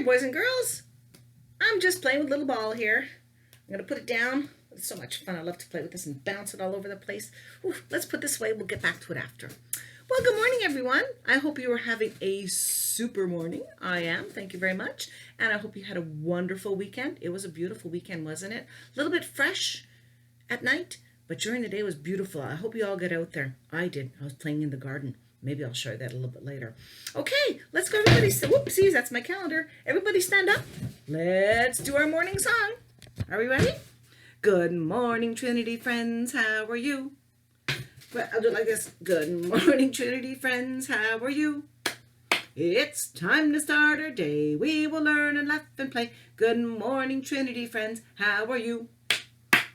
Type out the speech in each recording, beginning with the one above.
Hey, boys and girls. I'm just playing with a little ball here. I'm going to put it down. It's so much fun. I love to play with this and bounce it all over the place. Ooh, let's put this away. We'll get back to it after. Well, good morning, everyone. I hope you are having a super morning. I am. Thank you very much. And I hope you had a wonderful weekend. It was a beautiful weekend, wasn't it? A little bit fresh at night, but during the day it was beautiful. I hope you all get out there. I did. I was playing in the garden. Maybe I'll show you that a little bit later. Okay, let's go, everybody. Whoopsies, that's my calendar. Everybody stand up. Let's do our morning song. Are we ready? Good morning, Trinity friends. How are you? Well, I'll do it like this. Good morning, Trinity friends. How are you? It's time to start our day. We will learn and laugh and play. Good morning, Trinity friends. How are you?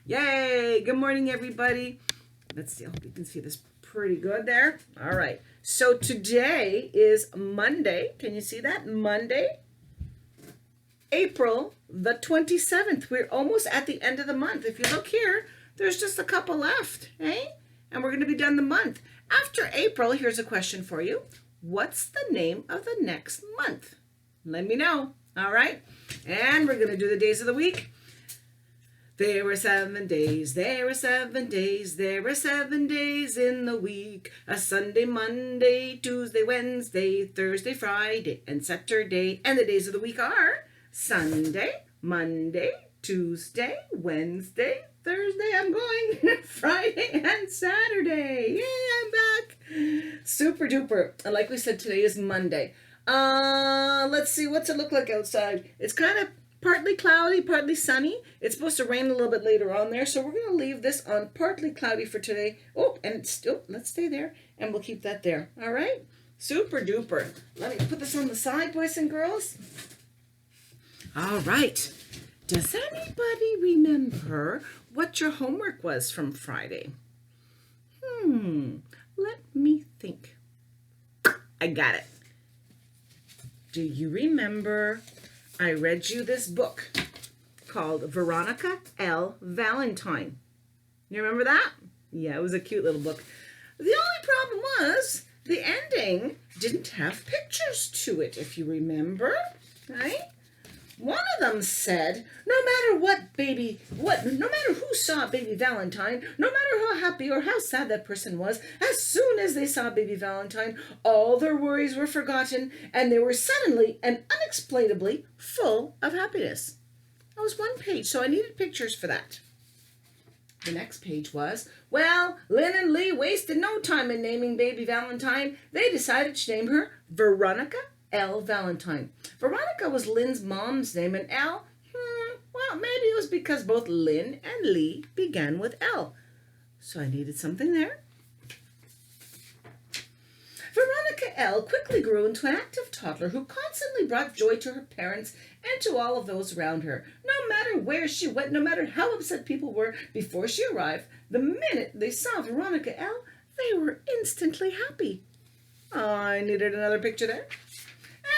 Yay! Good morning, everybody. Let's see. I hope you can see this pretty good there. All right. So today is Monday. Can you see that? Monday, April the 27th. We're almost at the end of the month. If you look here, there's just a couple left, eh? And we're going to be done the month. After April, here's a question for you. What's the name of the next month? Let me know. All right. And we're going to do the days of the week. There were 7 days, there were 7 days, there were 7 days in the week. A Sunday, Monday, Tuesday, Wednesday, Thursday, Friday, and Saturday. And the days of the week are Sunday, Monday, Tuesday, Wednesday, Thursday, I'm going, Friday, and Saturday. Yay, I'm back. Super duper. And like we said, today is Monday. Let's see, what's it look like outside? It's kind of partly cloudy, partly sunny. It's supposed to rain a little bit later on there, so we're going to leave this on partly cloudy for today. Oh, and it's still, let's stay there, and we'll keep that there. All right? Super duper. Let me put this on the side, boys and girls. All right. Does anybody remember what your homework was from Friday? Let me think. I got it. Do you remember I read you this book called Veronica L. Valentine? You remember that? Yeah, it was a cute little book. The only problem was the ending didn't have pictures to it, if you remember, right? One of them said, no matter who saw baby Valentine, no matter how happy or how sad that person was, as soon as they saw baby Valentine, all their worries were forgotten, and they were suddenly and unexplainably full of happiness. That was one page, so I needed pictures for that. The next page was, well, Lynn and Lee wasted no time in naming baby Valentine. They decided to name her Veronica L. Valentine. Veronica was Lynn's mom's name, and L, well, maybe it was because both Lynn and Lee began with L. So I needed something there. Veronica L. quickly grew into an active toddler who constantly brought joy to her parents and to all of those around her. No matter where she went, no matter how upset people were before she arrived, the minute they saw Veronica L., they were instantly happy. Oh, I needed another picture there.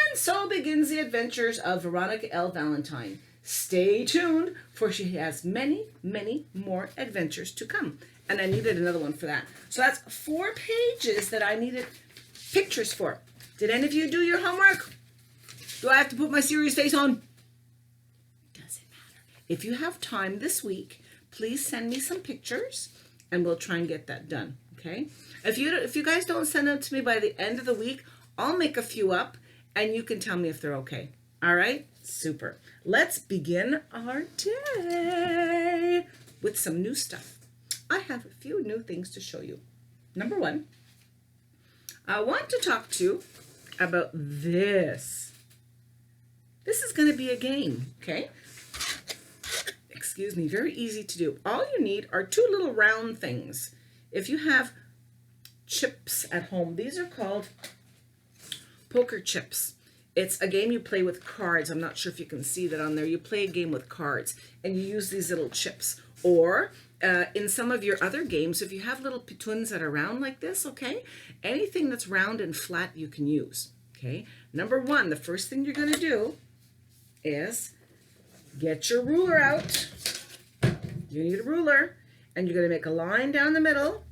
And so begins the adventures of Veronica L. Valentine. Stay tuned, for she has many, many more adventures to come. And I needed another one for that. So that's 4 pages that I needed pictures for. Did any of you do your homework? Do I have to put my serious face on? Doesn't matter. If you have time this week, please send me some pictures, and we'll try and get that done, okay? If you guys don't send them to me by the end of the week, I'll make a few up, and you can tell me if they're okay. All right? Super. Let's begin our day with some new stuff. I have a few new things to show you. Number 1, I want to talk to you about this. This is going to be a game, okay? Excuse me, very easy to do. All you need are 2 little round things. If you have chips at home, these are called poker chips. It's a game you play with cards. I'm not sure if you can see that on there. You play a game with cards, and you use these little chips. Or in some of your other games, if you have little pitoons that are round like this, okay, anything that's round and flat you can use, okay? Number 1, the first thing you're going to do is get your ruler out. You need a ruler, and you're going to make a line down the middle,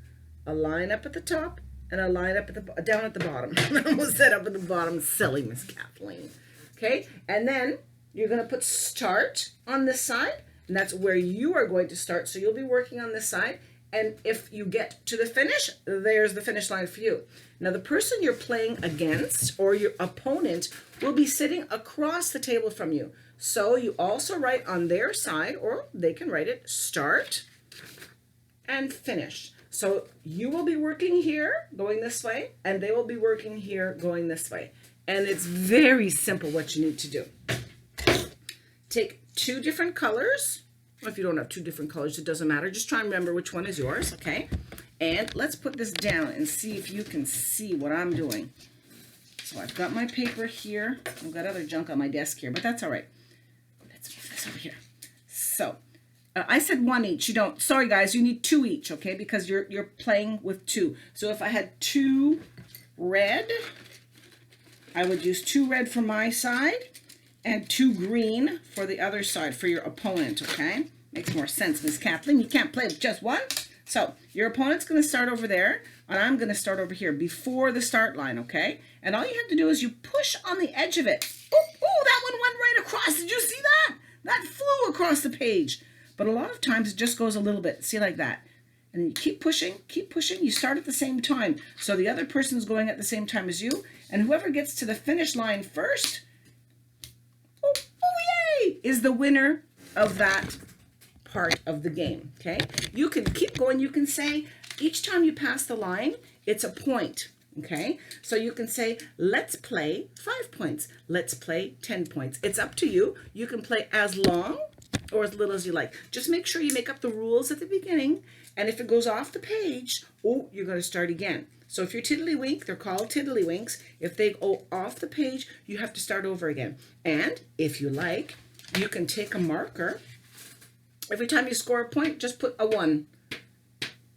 a line up at the top, and a line up at the down at the bottom. I almost said up at the bottom. Silly Miss Kathleen. Okay, and then you're going to put start on this side, and that's where you are going to start. So you'll be working on this side, and if you get to the finish, there's the finish line for you. Now the person you're playing against or your opponent will be sitting across the table from you. So you also write on their side, or they can write it, start and finish. So you will be working here going this way, and they will be working here going this way. And it's very simple what you need to do. Take two different colors. If you don't have two different colors, it doesn't matter. Just try and remember which one is yours, okay? And let's put this down and see if you can see what I'm doing. So I've got my paper here. I've got other junk on my desk here, but that's all right. Let's move this over here. So I said one each. You don't. Sorry, guys. You need two each, okay? Because you're playing with two. So if I had two red, I would use two red for my side and two green for the other side for your opponent, okay? Makes more sense, Miss Kathleen. You can't play with just one. So your opponent's going to start over there, and I'm going to start over here before the start line, okay? And all you have to do is you push on the edge of it. Oh, that one went right across. Did you see that? That flew across the page. But a lot of times it just goes a little bit. See, like that. And then you keep pushing, keep pushing. You start at the same time. So the other person's going at the same time as you. And whoever gets to the finish line first, oh yay, is the winner of that part of the game, okay? You can keep going. You can say each time you pass the line, it's a point, okay? So you can say, let's play 5 points. Let's play 10 points. It's up to you. You can play as long or as little as you like. Just make sure you make up the rules at the beginning, and if it goes off the page, oh, you're going to start again. So if you're Tiddlywink, they're called Tiddlywinks. If they go off the page, you have to start over again. And if you like, you can take a marker. Every time you score a point, just put a 1.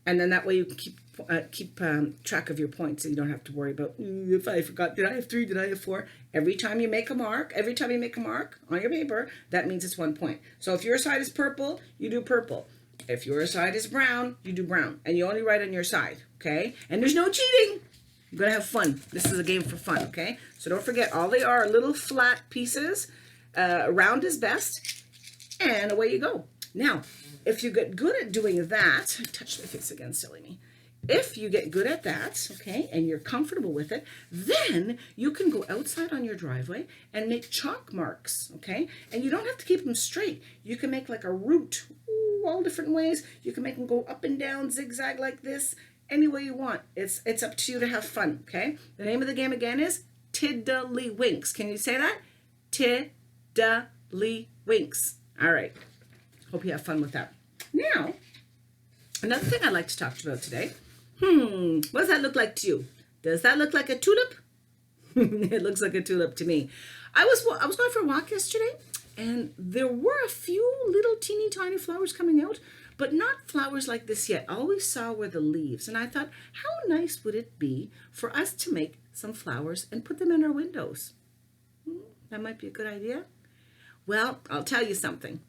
And then that way you can keep track of your points, so you don't have to worry about, if I forgot, did I have 3, did I have 4? Every time you make a mark on your paper, that means it's 1 point. So if your side is purple, you do purple. If your side is brown, you do brown. And you only write on your side, okay? And there's no cheating. You're going to have fun. This is a game for fun, okay? So don't forget, all they are little flat pieces. Round is best. And away you go. Now, if you get good at doing that, I touched my face again, silly me. If you get good at that, okay, and you're comfortable with it, then you can go outside on your driveway and make chalk marks, okay? And you don't have to keep them straight. You can make like a route, all different ways. You can make them go up and down, zigzag like this, any way you want. It's up to you to have fun, okay? The name of the game again is Tiddlywinks. Can you say that? Tiddlywinks. All right. Hope you have fun with that. Now, another thing I'd like to talk about today. What does that look like to you? Does that look like a tulip? It looks like a tulip to me. I was going for a walk yesterday, and there were a few little teeny tiny flowers coming out, but not flowers like this yet. All we saw were the leaves, and I thought, how nice would it be for us to make some flowers and put them in our windows? That might be a good idea. Well, I'll tell you something.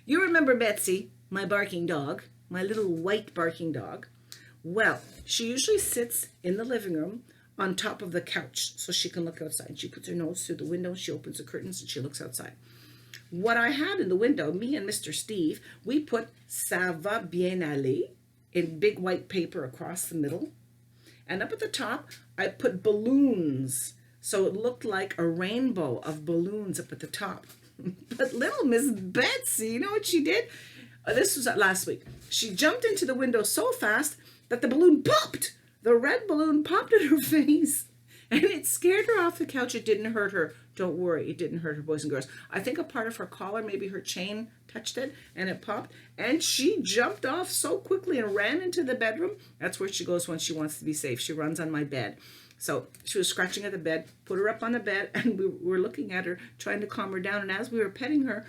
You remember Betsy, my barking dog, my little white barking dog? Well, she usually sits in the living room on top of the couch so she can look outside. She puts her nose through the window, she opens the curtains, and she looks outside. What I had in the window, me and Mr. Steve, we put "Ça va bien aller" in big white paper across the middle. And up at the top, I put balloons. So it looked like a rainbow of balloons up at the top. But little Miss Betsy, you know what she did? This was last week. She jumped into the window so fast that the balloon popped. The red balloon popped in her face. And it scared her off the couch. It didn't hurt her. Don't worry, it didn't hurt her, boys and girls. I think a part of her collar, maybe her chain, touched it, and it popped. And she jumped off so quickly and ran into the bedroom. That's where she goes when she wants to be safe. She runs on my bed. So she was scratching at the bed, put her up on the bed, and we were looking at her, trying to calm her down. And as we were petting her,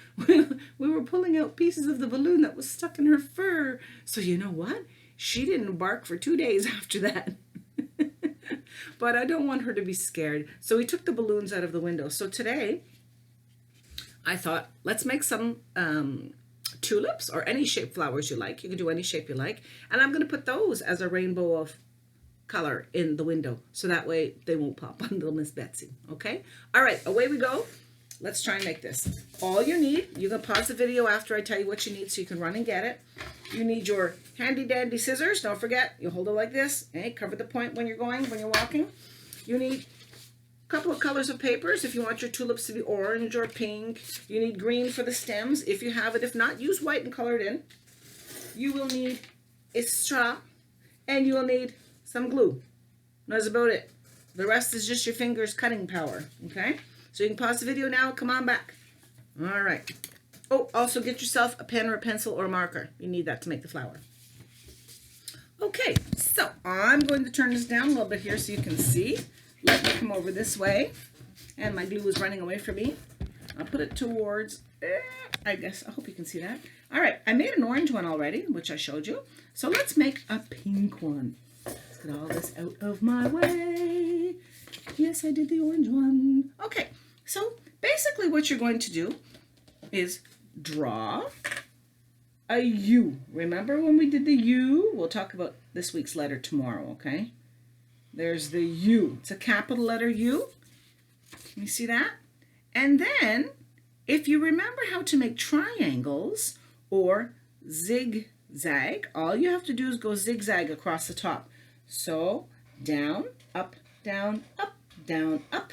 we were pulling out pieces of the balloon that was stuck in her fur. So you know what? She didn't bark for 2 days after that. But I don't want her to be scared. So we took the balloons out of the window. So today, I thought, let's make some tulips or any shape flowers you like. You can do any shape you like. And I'm going to put those as a rainbow of color in the window, so that way they won't pop on little Miss Betsy. Okay? All right, away we go. Let's try and make this. All you need, you can pause the video after I tell you what you need so you can run and get it. You need your handy dandy scissors. Don't forget, you hold it like this. Okay? Cover the point when you're walking. You need a couple of colors of papers if you want your tulips to be orange or pink. You need green for the stems if you have it. If not, use white and color it in. You will need a straw, and you will need some glue. That's about it. The rest is just your fingers cutting power. Okay? So you can pause the video now. Come on back. All right. Oh, also get yourself a pen or a pencil or a marker. You need that to make the flower. Okay, so I'm going to turn this down a little bit here so you can see. Let me come over this way. And my glue is running away from me. I'll put it towards, I guess, I hope you can see that. All right, I made an orange one already, which I showed you. So let's make a pink one. Let's get all this out of my way. Yes, I did the orange one. Okay, so basically what you're going to do is draw a U. Remember when we did the U? We'll talk about this week's letter tomorrow, okay? There's the U. It's a capital letter U. You see that? And then, if you remember how to make triangles or zigzag, all you have to do is go zigzag across the top. So, down, up, down, up, down, up.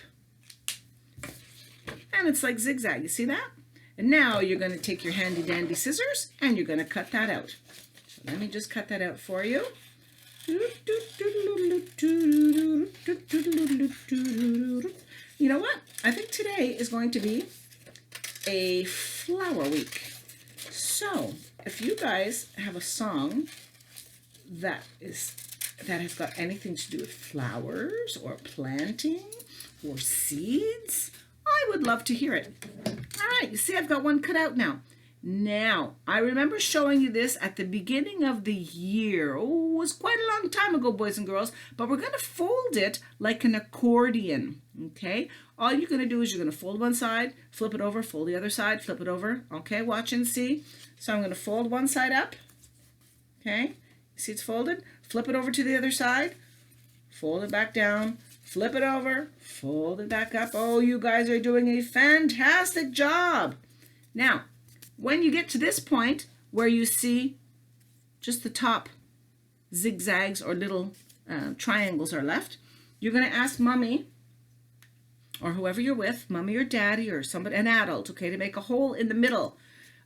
And it's like zigzag. You see that? And now you're going to take your handy dandy scissors and you're going to cut that out. So let me just cut that out for you. You know what? I think today is going to be a flower week. So if you guys have a song that has got anything to do with flowers or planting or seeds, I would love to hear it. All right, you see I've got one cut out now. Now, I remember showing you this at the beginning of the year. Oh, it was quite a long time ago, boys and girls, but we're going to fold it like an accordion, okay? All you're going to do is you're going to fold one side, flip it over, fold the other side, flip it over, okay? Watch and see. So I'm going to fold one side up, okay? See it's folded? Flip it over to the other side, fold it back down, flip it over, fold it back up. Oh, you guys are doing a fantastic job. Now, when you get to this point where you see just the top zigzags or little triangles are left, you're going to ask Mommy or whoever you're with, Mommy or Daddy or somebody, an adult, okay, to make a hole in the middle.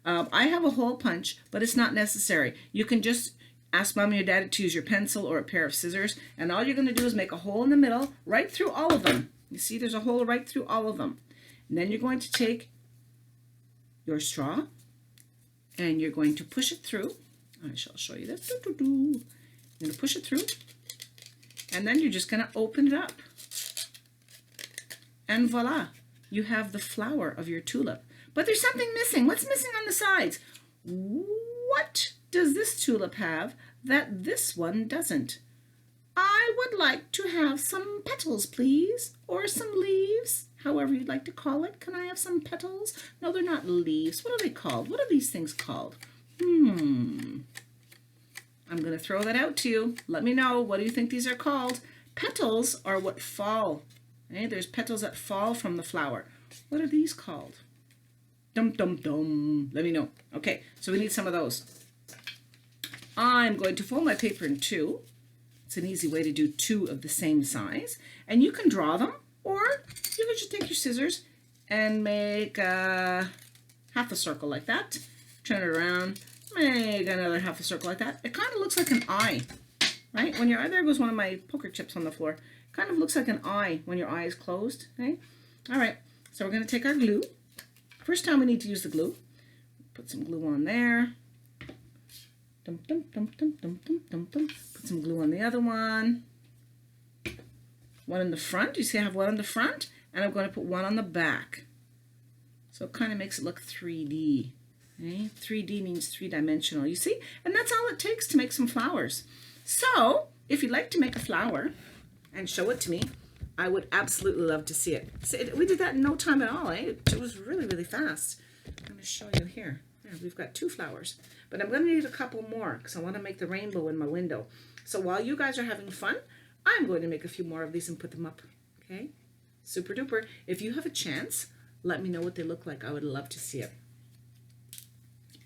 I have a hole punch, but it's not necessary. You can just ask Mommy or Daddy to use your pencil or a pair of scissors, and all you're going to do is make a hole in the middle right through all of them. You see there's a hole right through all of them. And then you're going to take your straw and you're going to push it through. I shall show you this. You're going to push it through, and then you're just going to open it up. And voila, you have the flower of your tulip. But there's something missing. What's missing on the sides? What does this tulip have that this one doesn't? I would like to have some petals, please, or some leaves, however you'd like to call it. Can I have some petals? No, they're not leaves. What are they called? What are these things called? I'm going to throw that out to you. Let me know. What do you think these are called? Petals are what fall. Okay? There's petals that fall from the flower. What are these called? Dum, dum, dum. Let me know. Okay, so we need some of those. I'm going to fold my paper in two. It's an easy way to do two of the same size. And you can draw them, or you can just take your scissors and make half a circle like that. Turn it around, make another half a circle like that. It kind of looks like an eye, right? When your eye, there goes one of my poker chips on the floor. Kind of looks like an eye when your eye is closed, okay? All right, so we're going to take our glue. First time we need to use the glue. Put some glue on there. Dum, dum, dum, dum, dum, dum, dum, dum. Put some glue on the other one. One in the front. You see I have one on the front, and I'm going to put one on the back. So it kind of makes it look 3D. Okay? 3D means three-dimensional, you see? And that's all it takes to make some flowers. So if you'd like to make a flower and show it to me, I would absolutely love to see it. See, we did that in no time at all, eh? It was really, really fast. I'm going to show you here. Yeah, we've got 2 flowers. But I'm going to need a couple more because I want to make the rainbow in my window. So while you guys are having fun, I'm going to make a few more of these and put them up. Okay? Super duper. If you have a chance, let me know what they look like. I would love to see it.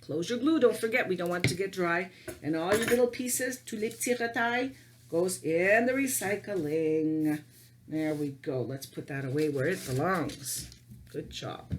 Close your glue. Don't forget, we don't want it to get dry. And all your little pieces, Tulip tiratai, goes in the recycling. There we go. Let's put that away where it belongs. Good job.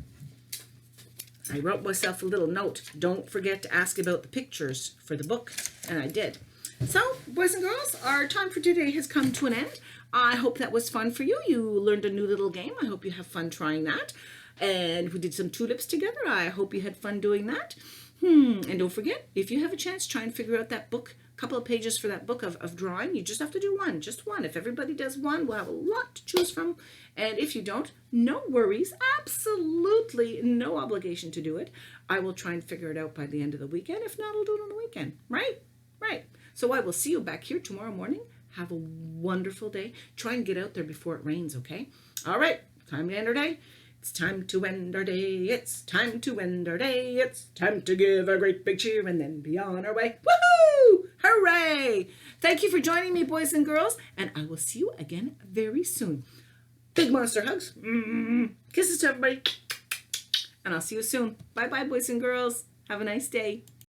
I wrote myself a little note. Don't forget to ask about the pictures for the book. And I did. So, boys and girls, our time for today has come to an end. I hope that was fun for you. You learned a new little game. I hope you have fun trying that. And we did some tulips together. I hope you had fun doing that. And don't forget, if you have a chance, try and figure out that book, a couple of pages for that book of drawing. You just have to do one, just one. If everybody does one, we'll have a lot to choose from. And if you don't, no worries, absolutely no obligation to do it. I will try and figure it out by the end of the weekend. If not, I'll do it on the weekend, right? Right. So I will see you back here tomorrow morning. Have a wonderful day. Try and get out there before it rains, okay? All right, time to end our day. It's time to end our day. It's time to end our day. It's time to give a great big cheer and then be on our way. Woohoo! Hooray! Thank you for joining me, boys and girls, and I will see you again very soon. Big monster hugs. Kisses to everybody. And I'll see you soon. Bye-bye, boys and girls. Have a nice day.